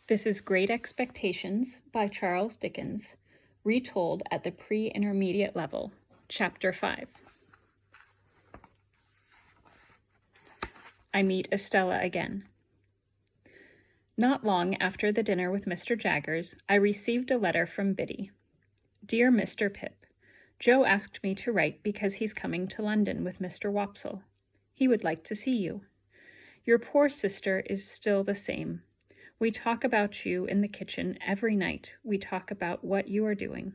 This is Great Expectations by Charles Dickens, retold at the pre-intermediate level, Chapter 5. I meet Estella again. Not long after the dinner with Mr. Jaggers, I received a letter from Biddy. Dear Mr. Pip, Joe asked me to write because he's coming to London with Mr. Wopsle. He would like to see you. Your poor sister is still the same. We talk about you in the kitchen every night. We talk about what you are doing.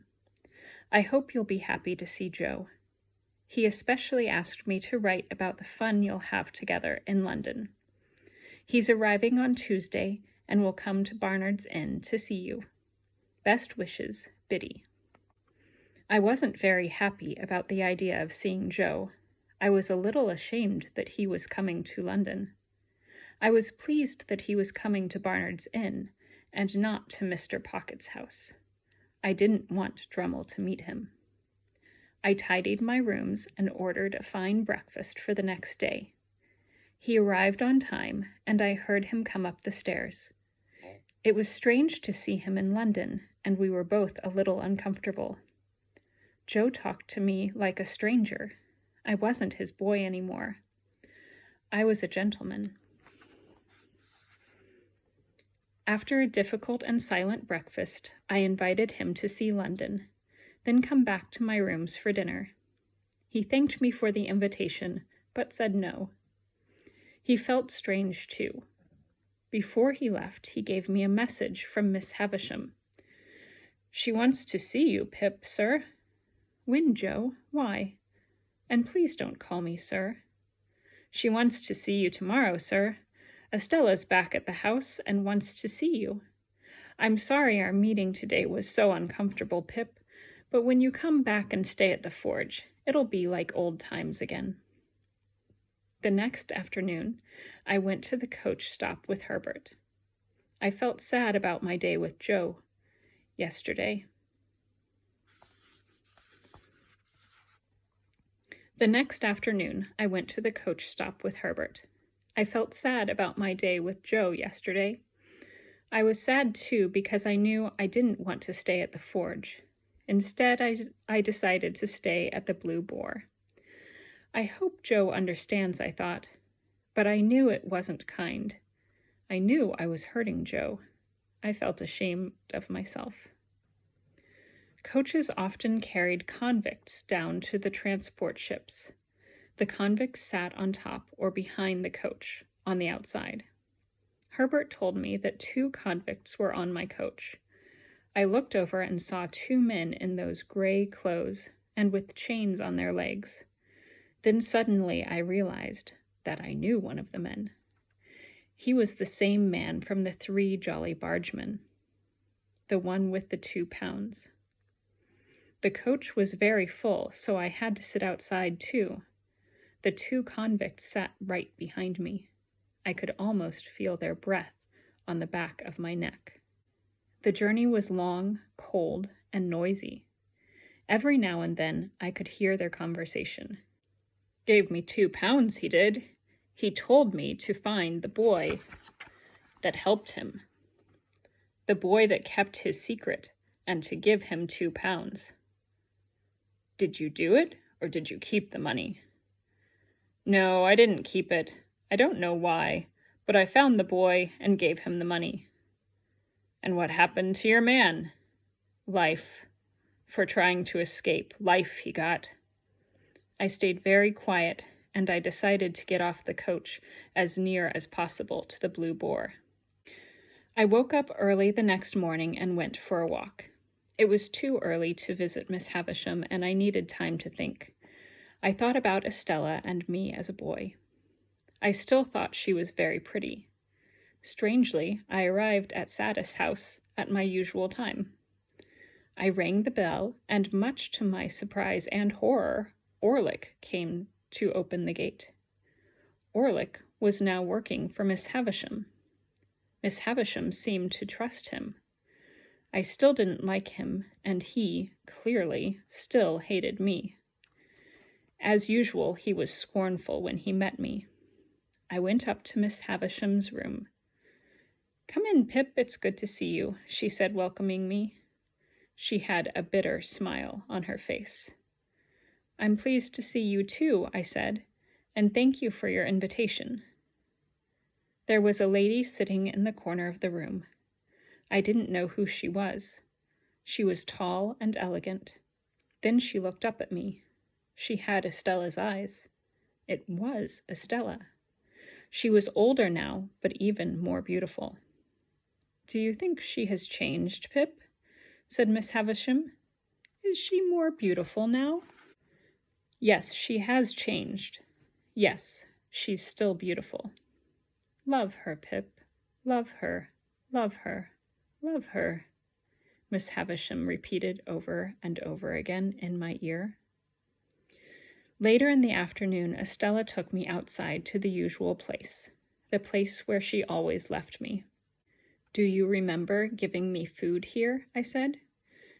I hope you'll be happy to see Joe. He especially asked me to write about the fun you'll have together in London. He's arriving on Tuesday and will come to Barnard's Inn to see you. Best wishes, Biddy. I wasn't very happy about the idea of seeing Joe. I was a little ashamed that he was coming to London. I was pleased that he was coming to Barnard's Inn and not to Mr. Pocket's house. I didn't want Drummle to meet him. I tidied my rooms and ordered a fine breakfast for the next day. He arrived on time, and I heard him come up the stairs. It was strange to see him in London, and we were both a little uncomfortable. Joe talked to me like a stranger. I wasn't his boy anymore. I was a gentleman. After a difficult and silent breakfast, I invited him to see London, then come back to my rooms for dinner. He thanked me for the invitation, but said no. He felt strange, too. Before he left, he gave me a message from Miss Havisham. She wants to see you, Pip, sir. When, Joe? Why? And please don't call me sir. She wants to see you tomorrow, sir. Estella's back at the house and wants to see you. I'm sorry our meeting today was so uncomfortable, Pip, but when you come back and stay at the forge, it'll be like old times again. The next afternoon, I went to the coach stop with Herbert. I felt sad about my day with Joe yesterday. The next afternoon, I went to the coach stop with Herbert. I felt sad about my day with Joe yesterday. I was sad, too, because I knew I didn't want to stay at the forge. Instead, I decided to stay at the Blue Boar. I hope Joe understands, I thought, but I knew it wasn't kind. I knew I was hurting Joe. I felt ashamed of myself. Coaches often carried convicts down to the transport ships. The convicts sat on top or behind the coach, on the outside. Herbert told me that 2 convicts were on my coach. I looked over and saw 2 men in those gray clothes and with chains on their legs. Then suddenly I realized that I knew one of the men. He was the same man from the 3 Jolly Bargemen, the one with the 2 pounds. The coach was very full, so I had to sit outside too. The 2 convicts sat right behind me. I could almost feel their breath on the back of my neck. The journey was long, cold, and noisy. Every now and then I could hear their conversation. Gave me 2 pounds, he did. He told me to find the boy that helped him, the boy that kept his secret, and to give him 2 pounds. Did you do it, or did you keep the money? No, I didn't keep it. I don't know why, but I found the boy and gave him the money. And what happened to your man? Life. For trying to escape. Life he got. I stayed very quiet, and I decided to get off the coach as near as possible to the Blue Boar. I woke up early the next morning and went for a walk. It was too early to visit Miss Havisham, and I needed time to think. I thought about Estella and me as a boy. I still thought she was very pretty. Strangely, I arrived at Saddis' house at my usual time. I rang the bell, and much to my surprise and horror, Orlick came to open the gate. Orlick was now working for Miss Havisham. Miss Havisham seemed to trust him. I still didn't like him, and he, clearly, still hated me. As usual, he was scornful when he met me. I went up to Miss Havisham's room. "Come in, Pip, it's good to see you," she said, welcoming me. She had a bitter smile on her face. "I'm pleased to see you too," I said, "and thank you for your invitation." There was a lady sitting in the corner of the room. I didn't know who she was. She was tall and elegant. Then she looked up at me. She had Estella's eyes. It was Estella. She was older now, but even more beautiful. "Do you think she has changed, Pip?" said Miss Havisham. "Is she more beautiful now?" "Yes, she has changed. Yes, she's still beautiful." "Love her, Pip. Love her, love her, love her," Miss Havisham repeated over and over again in my ear. Later in the afternoon, Estella took me outside to the usual place, the place where she always left me. "Do you remember giving me food here?" I said.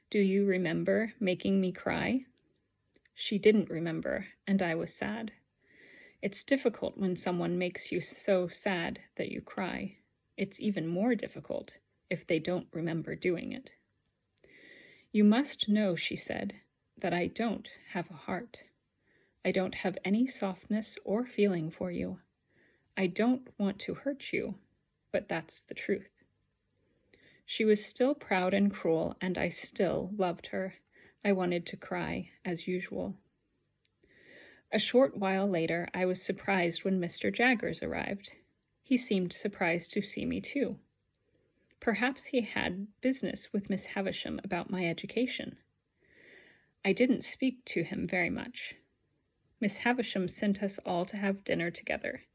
"Do you remember making me cry?" She didn't remember, and I was sad. It's difficult when someone makes you so sad that you cry. It's even more difficult if they don't remember doing it. "You must know," she said, "that I don't have a heart. I don't have any softness or feeling for you. I don't want to hurt you, but that's the truth." She was still proud and cruel, and I still loved her. I wanted to cry, as usual. A short while later, I was surprised when Mr. Jaggers arrived. He seemed surprised to see me too. Perhaps he had business with Miss Havisham about my education. I didn't speak to him very much. Miss Havisham sent us all to have dinner together.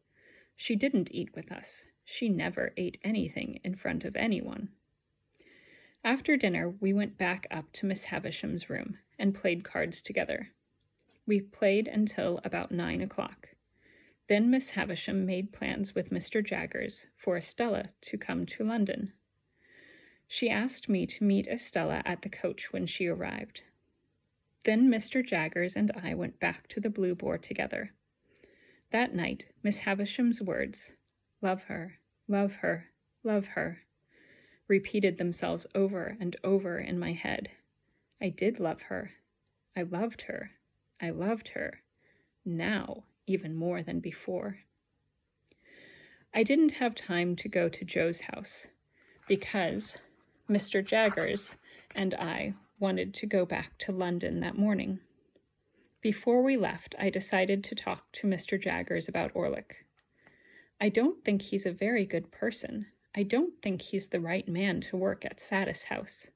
She didn't eat with us. She never ate anything in front of anyone. After dinner, we went back up to Miss Havisham's room and played cards together. We played until about 9 o'clock. Then Miss Havisham made plans with Mr. Jaggers for Estella to come to London. She asked me to meet Estella at the coach when she arrived. Then Mr. Jaggers and I went back to the Blue Boar together. That night, Miss Havisham's words, "Love her, love her, love her," repeated themselves over and over in my head. I did love her. I loved her. I loved her. Now, even more than before. I didn't have time to go to Joe's house because Mr. Jaggers and I wanted to go back to London that morning. Before we left, I decided to talk to Mr. Jaggers about Orlick. I don't think he's a very good person. I don't think he's the right man to work at Satis House.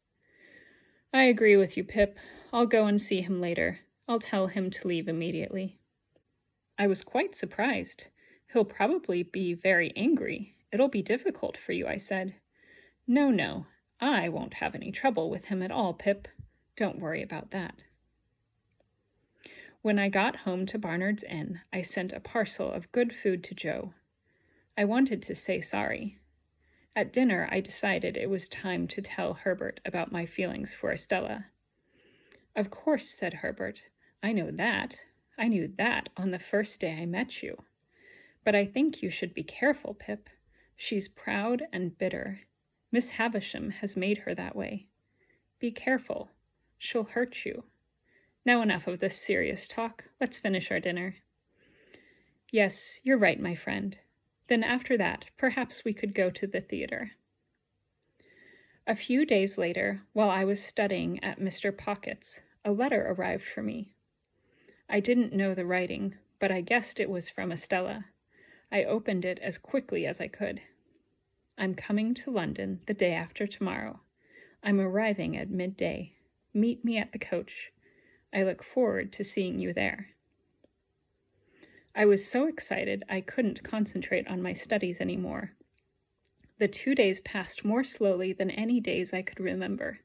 "I agree with you, Pip. I'll go and see him later. I'll tell him to leave immediately." I was quite surprised. "He'll probably be very angry. It'll be difficult for you," I said. No, I won't have any trouble with him at all, Pip. Don't worry about that." When I got home to Barnard's Inn, I sent a parcel of good food to Joe. I wanted to say sorry. At dinner, I decided it was time to tell Herbert about my feelings for Estella. "Of course," said Herbert. "I know that. I knew that on the first day I met you. But I think you should be careful, Pip. She's proud and bitter. Miss Havisham has made her that way. Be careful. She'll hurt you. Now enough of this serious talk. Let's finish our dinner." "Yes, you're right, my friend. Then after that, perhaps we could go to the theater." A few days later, while I was studying at Mr. Pocket's, a letter arrived for me. I didn't know the writing, but I guessed it was from Estella. I opened it as quickly as I could. "I'm coming to London the day after tomorrow. I'm arriving at midday. Meet me at the coach. I look forward to seeing you there." I was so excited I couldn't concentrate on my studies anymore. The 2 days passed more slowly than any days I could remember.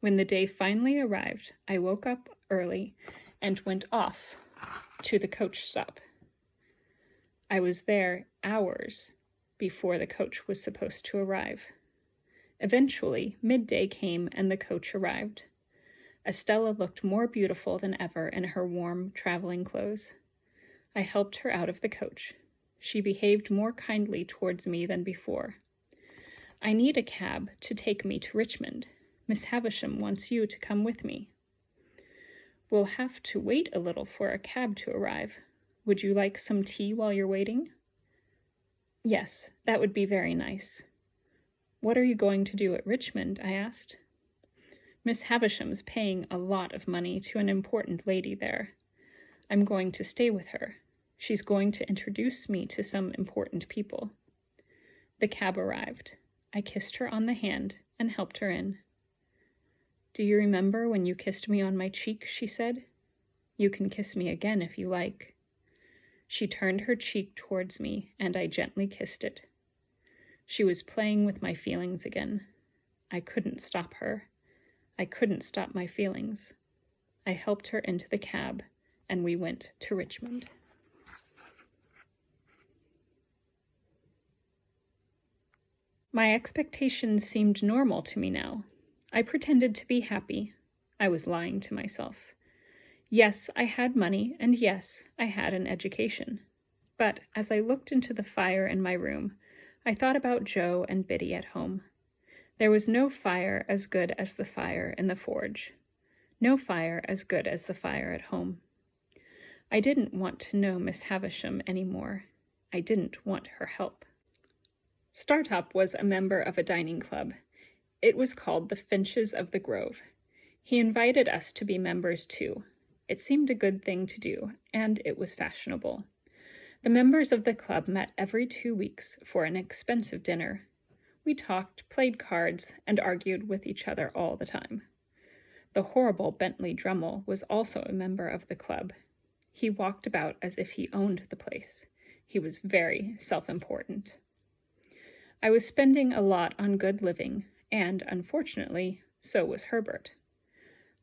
When the day finally arrived, I woke up early and went off to the coach stop. I was there hours before the coach was supposed to arrive. Eventually, midday came and the coach arrived. Estella looked more beautiful than ever in her warm traveling clothes. I helped her out of the coach. She behaved more kindly towards me than before. I need a cab to take me to Richmond. Miss Havisham wants you to come with me. We'll have to wait a little for a cab to arrive. Would you like some tea while you're waiting? Yes, that would be very nice. What are you going to do at Richmond? I asked. Miss Havisham's paying a lot of money to an important lady there. I'm going to stay with her. She's going to introduce me to some important people. The cab arrived. I kissed her on the hand and helped her in. Do you remember when you kissed me on my cheek? She said. You can kiss me again if you like. She turned her cheek towards me, and I gently kissed it. She was playing with my feelings again. I couldn't stop her. I couldn't stop my feelings. I helped her into the cab, and we went to Richmond. My expectations seemed normal to me now. I pretended to be happy. I was lying to myself. Yes, I had money, and yes, I had an education. But as I looked into the fire in my room, I thought about Joe and Biddy at home. There was no fire as good as the fire in the forge. No fire as good as the fire at home. I didn't want to know Miss Havisham any more. I didn't want her help. Startup was a member of a dining club. It was called the Finches of the Grove. He invited us to be members too. It seemed a good thing to do, and it was fashionable. The members of the club met every 2 weeks for an expensive dinner. We talked, played cards, and argued with each other all the time. The horrible Bentley Drummle was also a member of the club. He walked about as if he owned the place. He was very self-important. I was spending a lot on good living, and, unfortunately, so was Herbert.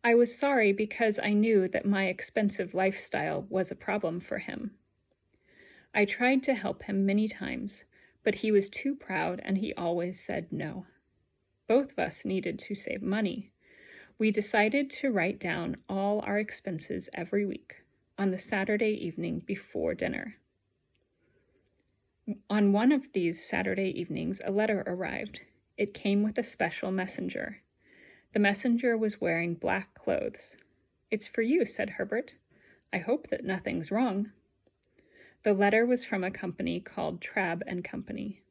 I was sorry because I knew that my expensive lifestyle was a problem for him. I tried to help him many times, but he was too proud and he always said no. Both of us needed to save money. We decided to write down all our expenses every week on the Saturday evening before dinner. On one of these Saturday evenings, a letter arrived. It came with a special messenger. The messenger was wearing black clothes. It's for you, said Herbert. I hope that nothing's wrong. The letter was from a company called Trabb and Company.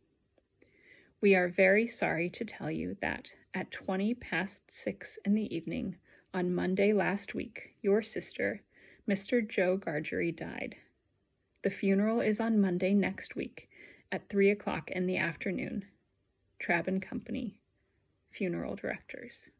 We are very sorry to tell you that at 6:20 in the evening on Monday last week, your sister, Mr. Joe Gargery, died. The funeral is on Monday next week at 3:00 in the afternoon. Trabb and Company, Funeral Directors.